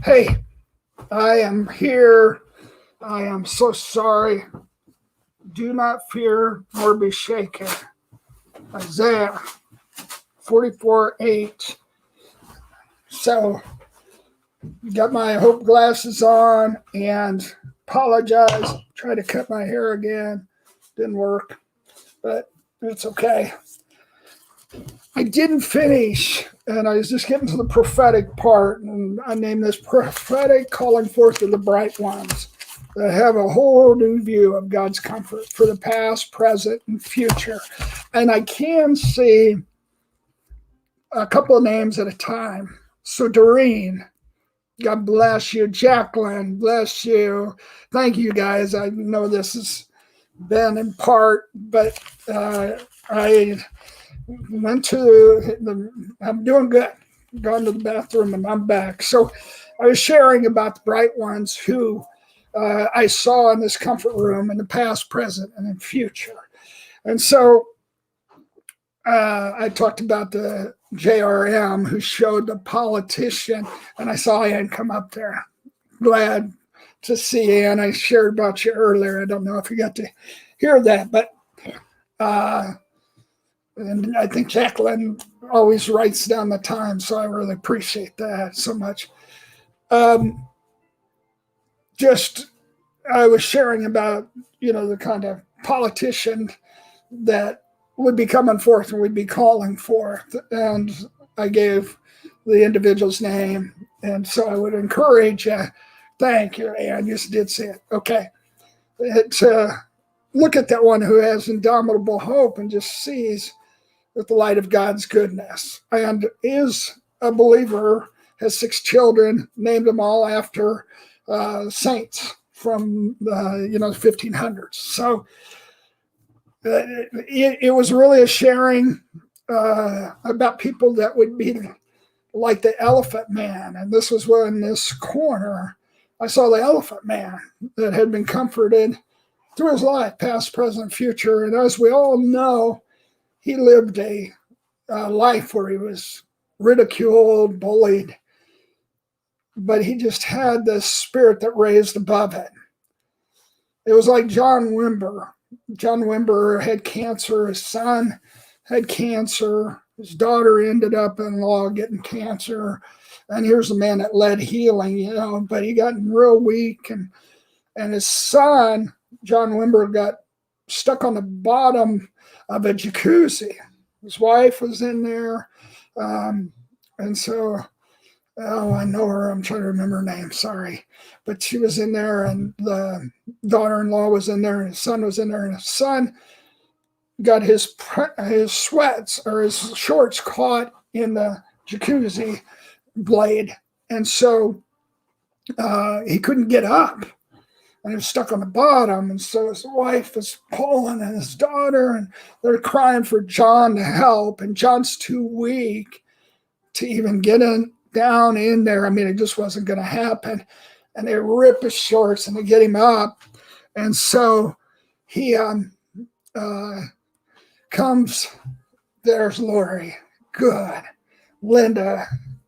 Hey, I am here. I am so sorry. Do not fear nor be shaken. Isaiah 44:8. So, got my hope glasses on and apologize. Tried to cut my hair again. Didn't work, but it's okay. I didn't finish, and I was just getting to the prophetic part, and I named this Prophetic Calling Forth of the Bright Ones that have a whole new view of God's comfort for the past, present, and future. And I can see a couple of names at a time. So, Doreen, God bless you. Jacqueline, bless you. Thank you, guys. I know this has been in part, but I went to I'm doing good. Gone to the bathroom and I'm back. So I was sharing about the bright ones who I saw in this comfort room in the past, present, and in future. And so I talked about the JRM who showed the politician, and I saw Ann come up there. Glad to see Ann. I shared about you earlier. I don't know if you got to hear that, but and I think Jacqueline always writes down the time, so I really appreciate that so much. Um, just I was sharing about the kind of politician that would be coming forth and would be calling forth, and I gave the individual's name, and so I would encourage you. Thank you, Ann. You did say it. Okay, look at that one who has indomitable hope and just sees with the light of God's goodness, and is a believer, has 6 children, named them all after saints from the 1500s. So it was really a sharing about people that would be like the elephant man. And this was when this corner, I saw the elephant man that had been comforted through his life, past, present, future. And as we all know, he lived a life where he was ridiculed, bullied, but he just had this spirit that raised above it. It was like John Wimber. John Wimber had cancer. His son had cancer. His daughter ended up in law getting cancer. And here's a man that led healing, but he got real weak. And his son, John Wimber, got stuck on the bottom of a jacuzzi. His wife was in there. And so, I know her. I'm trying to remember her name. Sorry. But she was in there, and the daughter-in-law was in there, and his son was in there, and his son got his sweats or his shorts caught in the jacuzzi blade. And so he couldn't get up. And he was stuck on the bottom. And so his wife was pulling and his daughter, and they're crying for John to help. And John's too weak to even get down in there. I mean, it just wasn't going to happen. And they rip his shorts and they get him up. And so he comes. There's Lori. Good. Linda.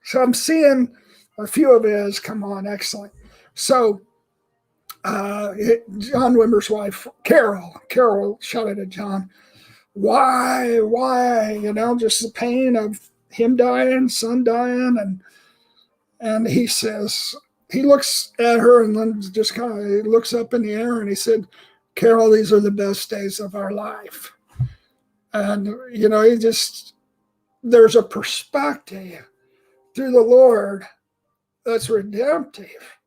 So I'm seeing a few of his. Come on. Excellent. So John Wimber's wife, Carol shouted at John, why, just the pain of him dying, son dying. And he says, he looks at her and then just kind of looks up in the air and he said, Carol, these are the best days of our life. And, there's a perspective through the Lord that's redemptive.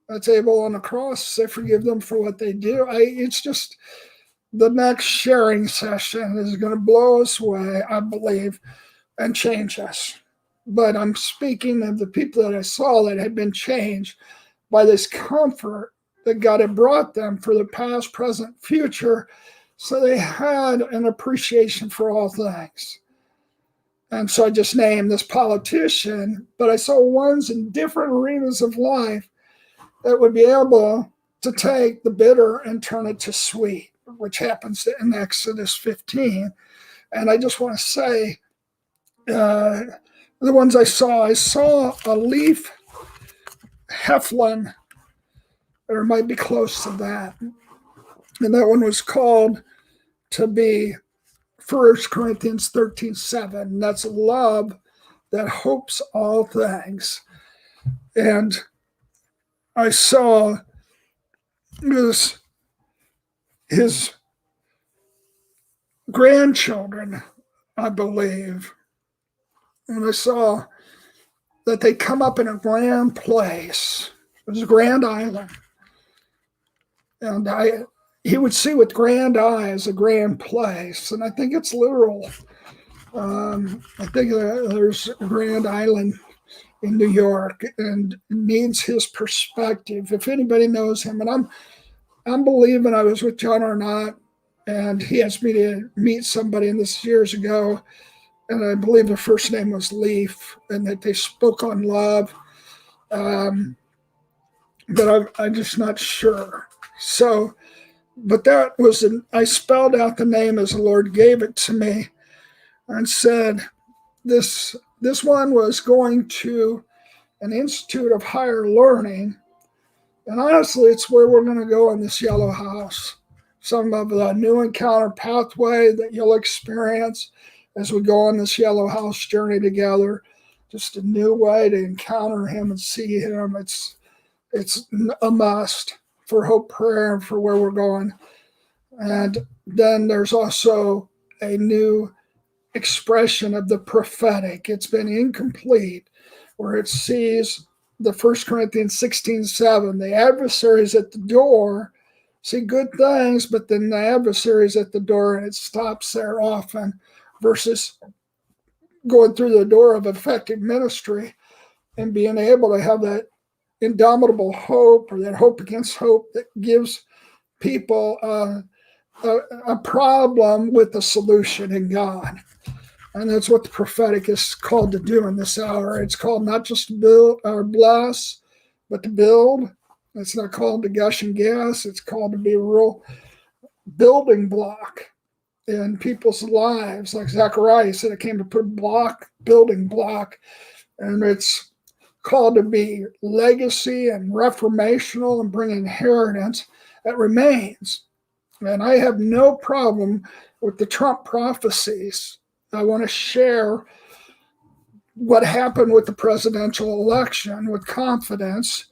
That's able on the cross to say, forgive them for what they do. It's just the next sharing session is going to blow us away, I believe, and change us. But I'm speaking of the people that I saw that had been changed by this comfort that God had brought them for the past, present, future. So they had an appreciation for all things. And so I just named this politician, but I saw ones in different arenas of life that would be able to take the bitter and turn it to sweet, which happens in Exodus 15. And I just want to say, the ones I saw a leaf Heflin, or it might be close to that. And that one was called to be 1 Corinthians 13:7. That's love that hopes all things. And I saw his grandchildren, I believe, and I saw that they come up in a grand place. It was a grand island. And he would see with grand eyes a grand place. And I think it's literal. I think there's a grand island in New York and needs his perspective. If anybody knows him, and I'm believing I was with John Arnott, and he asked me to meet somebody, and this years ago, and I believe their first name was Leaf, and that they spoke on love. But I'm just not sure. So, but that was I spelled out the name as the Lord gave it to me, and said this one was going to an institute of higher learning, and honestly, it's where we're going to go in this yellow house. Some of the new encounter pathway that you'll experience as we go on this yellow house journey together. Just a new way to encounter him and see him. It's a must for Hope Prayer and for where we're going. And then there's also a new expression of the prophetic. It's been incomplete, where it sees the 1 Corinthians 16:7. The adversary's at the door, see good things, but then the adversary's at the door, and it stops there often, versus going through the door of effective ministry and being able to have that indomitable hope, or that hope against hope, that gives people a problem with the solution in God. And that's what the prophetic is called to do in this hour. It's called not just to build or bless, but to build. It's not called to gush and gas. It's called to be a real building block in people's lives. Like Zechariah said, it came to put building block. And it's called to be legacy and reformational and bring inheritance that remains. And I have no problem with the Trump prophecies. I want to share what happened with the presidential election with confidence,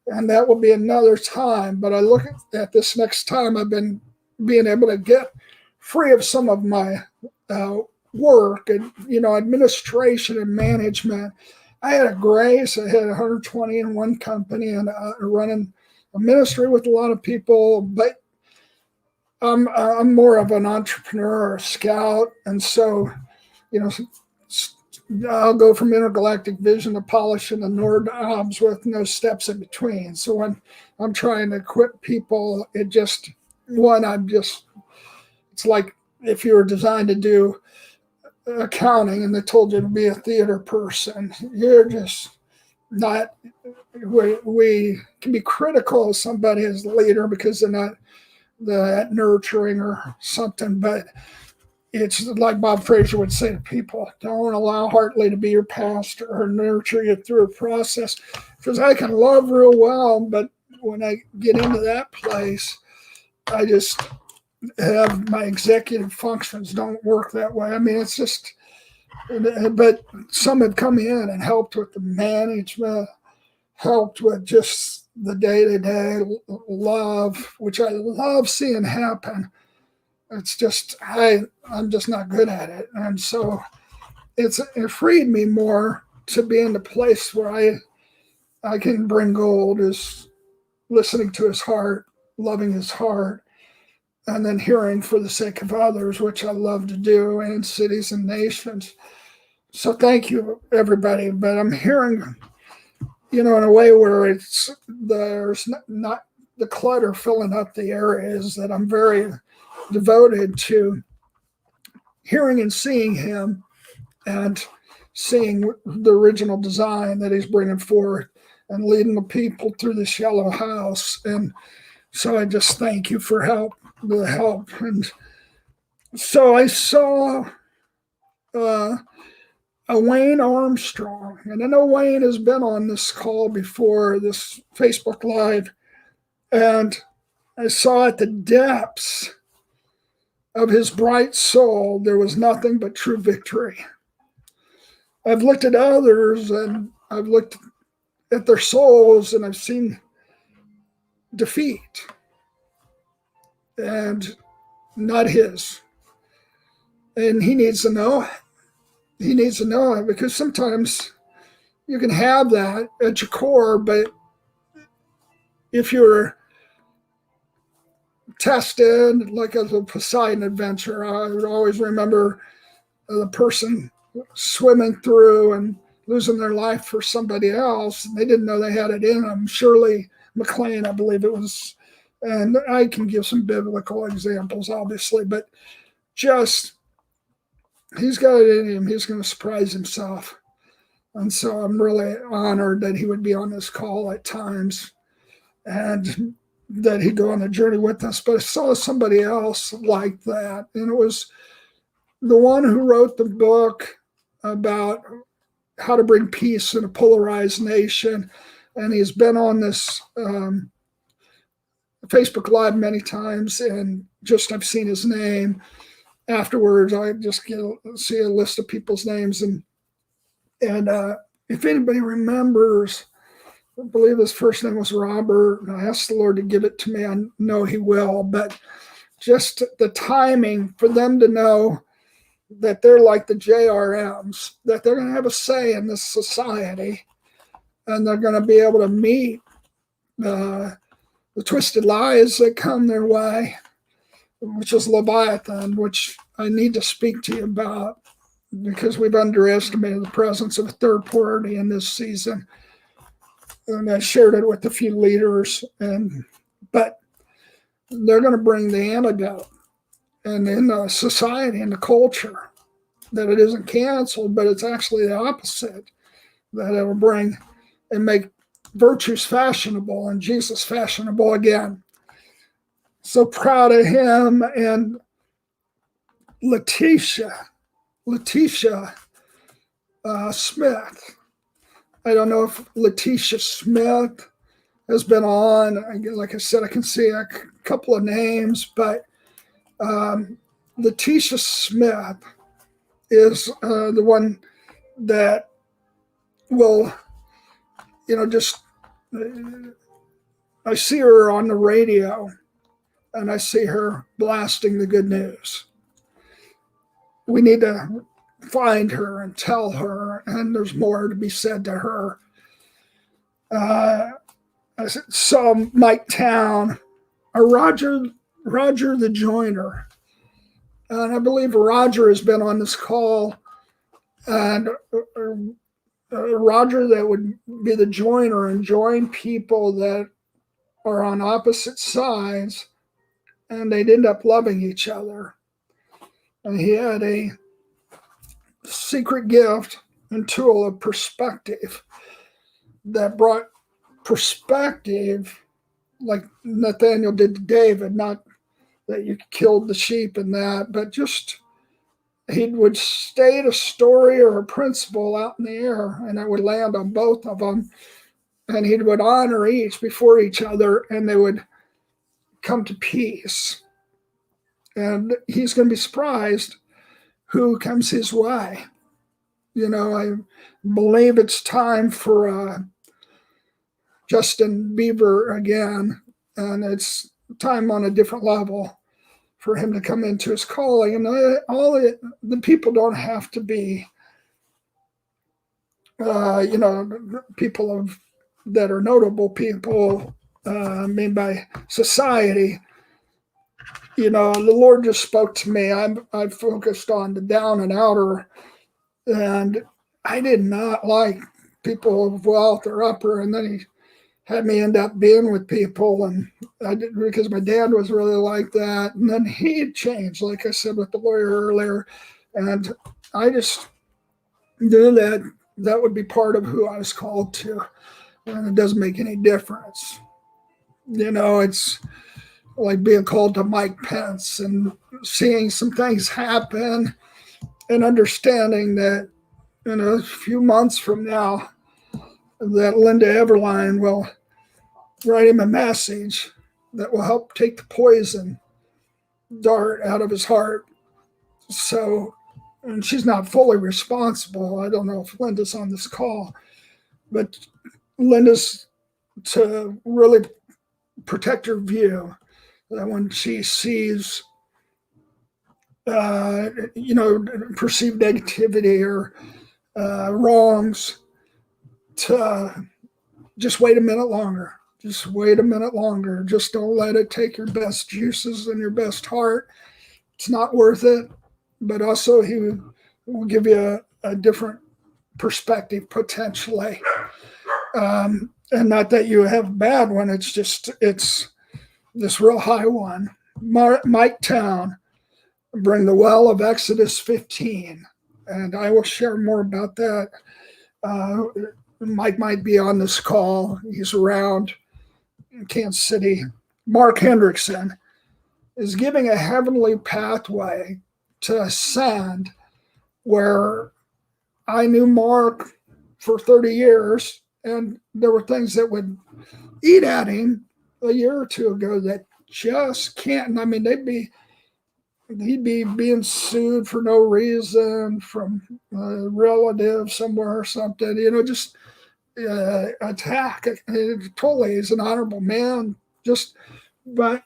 and that will be another time. But I look at this next time, I've been being able to get free of some of my work and, administration and management. I had a grace. I had 120 in one company and running a ministry with a lot of people, but I'm more of an entrepreneur or a scout. And so, I'll go from intergalactic vision to polishing the Nord knobs with no steps in between. So when I'm trying to equip people, it's like if you were designed to do accounting and they told you to be a theater person, you're just not. We can be critical of somebody as a leader because they're not that nurturing or something, but it's like Bob Fraser would say to people: don't allow Hartley to be your pastor or nurture you through a process, because I can love real well, but when I get into that place, I just have my executive functions don't work that way. I mean, it's just, but some have come in and helped with the management, helped with just the day-to-day love, which I love seeing happen. It's just, I'm just not good at it. And so it freed me more to be in the place where I can bring gold, is listening to his heart, loving his heart, and then hearing for the sake of others, which I love to do, and cities and nations. So thank you, everybody. But I'm hearing, in a way where there's not the clutter filling up the areas, that I'm very devoted to hearing and seeing him and seeing the original design that he's bringing forth and leading the people through this yellow house. And so I just thank you for the help. And so I saw Wayne Armstrong. And I know Wayne has been on this call before, this Facebook Live, and I saw at the depths of his bright soul, there was nothing but true victory. I've looked at others and I've looked at their souls and I've seen defeat and not his. And he needs to know it. He needs to know it, because sometimes you can have that at your core, but if you're tested, like as a Poseidon adventure, I would always remember the person swimming through and losing their life for somebody else. They didn't know they had it in them. Shirley MacLaine, I believe it was. And I can give some biblical examples, obviously, but just he's got it in him. He's going to surprise himself. And so I'm really honored that he would be on this call at times and that he'd go on a journey with us. But I saw somebody else like that. And it was the one who wrote the book about how to bring peace in a polarized nation. And he's been on this Facebook Live many times, and just I've seen his name. Afterwards, I just see a list of people's names. And if anybody remembers, I believe his first name was Robert. And I asked the Lord to give it to me. I know he will. But just the timing for them to know that they're like the JRMs, that they're going to have a say in this society, and they're going to be able to meet the twisted lies that come their way, which is Leviathan, which I need to speak to you about, because we've underestimated the presence of a third party in this season. And I shared it with a few leaders, but they're going to bring the antidote. And in the society and the culture, that it isn't canceled, but it's actually the opposite, that it will bring and make virtues fashionable and Jesus fashionable again. So proud of him. And Letitia Smith. I don't know if Letitia Smith has been on. Like I said, I can see a couple of names, but Letitia Smith is the one that will, just I see her on the radio and I see her blasting the good news. We need to find her and tell her, and there's more to be said to her. I saw Mike Town, Roger the Joiner. And I believe Roger has been on this call, and Roger that would be the joiner and join people that are on opposite sides, and they'd end up loving each other. And he had a secret gift and tool of perspective that brought perspective, like Nathaniel did to David, not that you killed the sheep and that, but just he would state a story or a principle out in the air, and it would land on both of them, and he would honor each before each other, and they would come to peace. And he's going to be surprised who comes his way. I believe it's time for Justin Bieber again, and it's time on a different level for him to come into his calling. And all the people don't have to be, people that are notable people, by society. The Lord just spoke to me. I focused on the down and outer, and I did not like people of wealth or upper. And then he had me end up being with people, and I did, because my dad was really like that. And then he changed, like I said with the lawyer earlier, and I just knew that would be part of who I was called to, and it doesn't make any difference. It's like being called to Mike Pence and seeing some things happen and understanding that in a few months from now that Linda Everline will write him a message that will help take the poison dart out of his heart. So, and she's not fully responsible. I don't know if Linda's on this call, but Linda's to really protect her view that when she sees, perceived negativity or wrongs, to just wait a minute longer. Just wait a minute longer. Just don't let it take your best juices and your best heart. It's not worth it. But also, he will give you a different perspective potentially. And not that you have a bad one. It's this real high one. Mike Town, bring the well of Exodus 15. And I will share more about that. Mike might be on this call. He's around in Kansas City. Mark Hendrickson is giving a heavenly pathway to ascend, where I knew Mark for 30 years, and there were things that would eat at him a year or two ago that just can't. I mean, he'd be being sued for no reason from a relative somewhere or something, just attack. Totally, he's an honorable man, but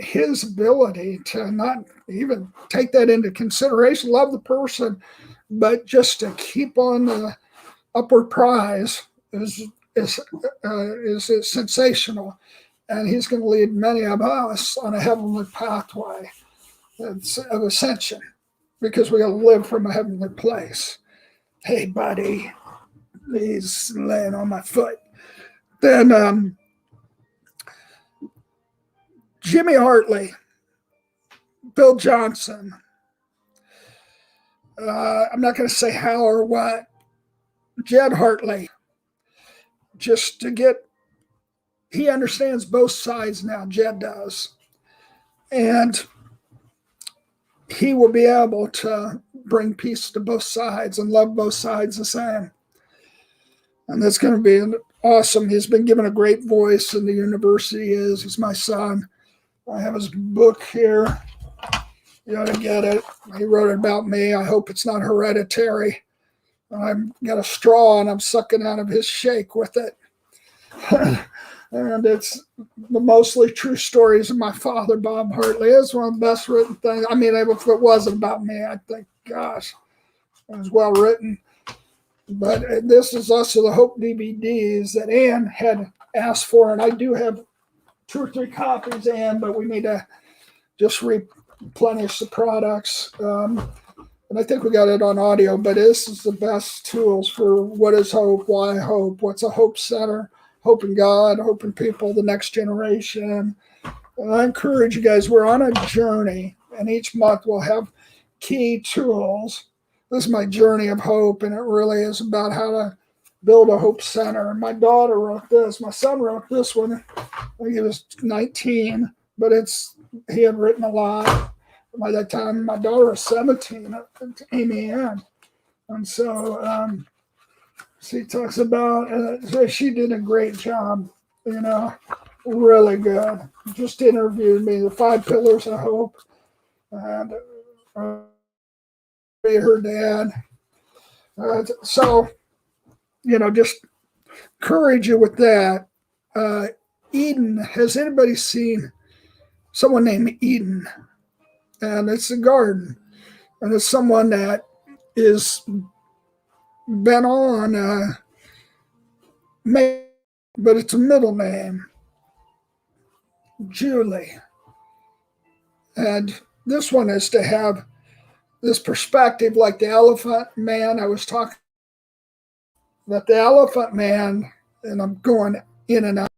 his ability to not even take that into consideration, love the person, but just to keep on the upward prize is sensational. And he's going to lead many of us on a heavenly pathway of ascension, because we got to live from a heavenly place. Hey, buddy, he's laying on my foot. Then Jimmy Hartley, Bill Johnson. I'm not going to say how or what. Jed Hartley, just to get, he understands both sides now, Jed does. And he will be able to bring peace to both sides and love both sides the same. And that's going to be awesome. He's been given a great voice in the university. He's my son. I have his book here. You ought to get it. He wrote it about me. I hope it's not hereditary. I've got a straw and I'm sucking out of his shake with it. And it's the mostly true stories of my father, Bob Hartley. It's one of the best written things. I mean, if it wasn't about me, I'd think, gosh, it was well written. But this is also the Hope DVDs that Ann had asked for. And I do have 2 or 3 copies, Ann, but we need to just replenish the products. And I think we got it on audio, but this is the best tools for what is hope, why hope, what's a hope center, hope in God, hope in people, the next generation. And I encourage you guys, we're on a journey, and each month we'll have key tools. This is my journey of hope, and it really is about how to build a hope center. And my daughter wrote this. My son wrote this one. I think he was 19, but he had written a lot. By that time, my daughter was 17, Amy Ann. And so she talks about, she did a great job, really good. Just interviewed me, the 5 pillars of hope. And her dad. So, just encourage you with that. Eden, has anybody seen someone named Eden? And it's a garden. And it's someone that is been on, but it's a middle name, Julie. And this one is to have this perspective like the elephant man I was talking, that the elephant man, and I'm going in and out,